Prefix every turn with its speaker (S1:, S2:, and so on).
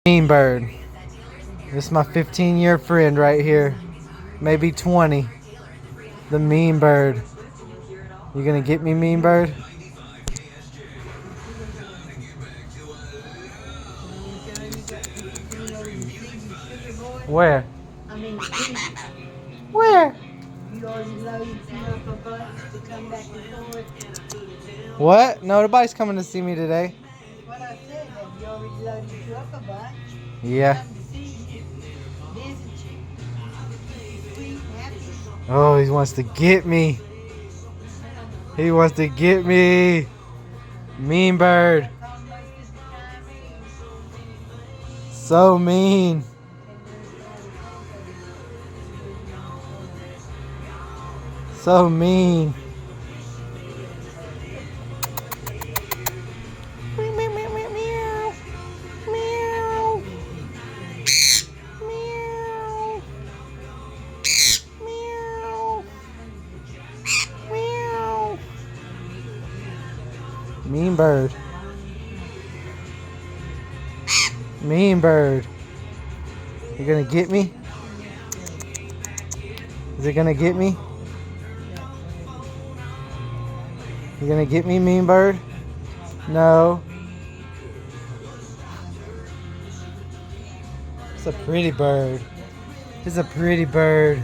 S1: Mean Bird. This is my 15-year friend right here. Maybe 20. The Mean Bird. You gonna get me, Mean Bird? Where? Where? What? No, nobody's coming to see me today.
S2: What I said, that you already loaded you up a bunch.
S1: Yeah.
S2: Sweet, happy.
S1: Oh, he wants to get me. He wants to get me. Mean Bird. So mean. So mean. Meow, meow, meow, meow, meow. Meow. Meow. Meow. Mean Bird. Mean Bird. You gonna get me? Is it gonna get me? You gonna get me, Mean Bird? No. It's a pretty bird. It's a pretty bird.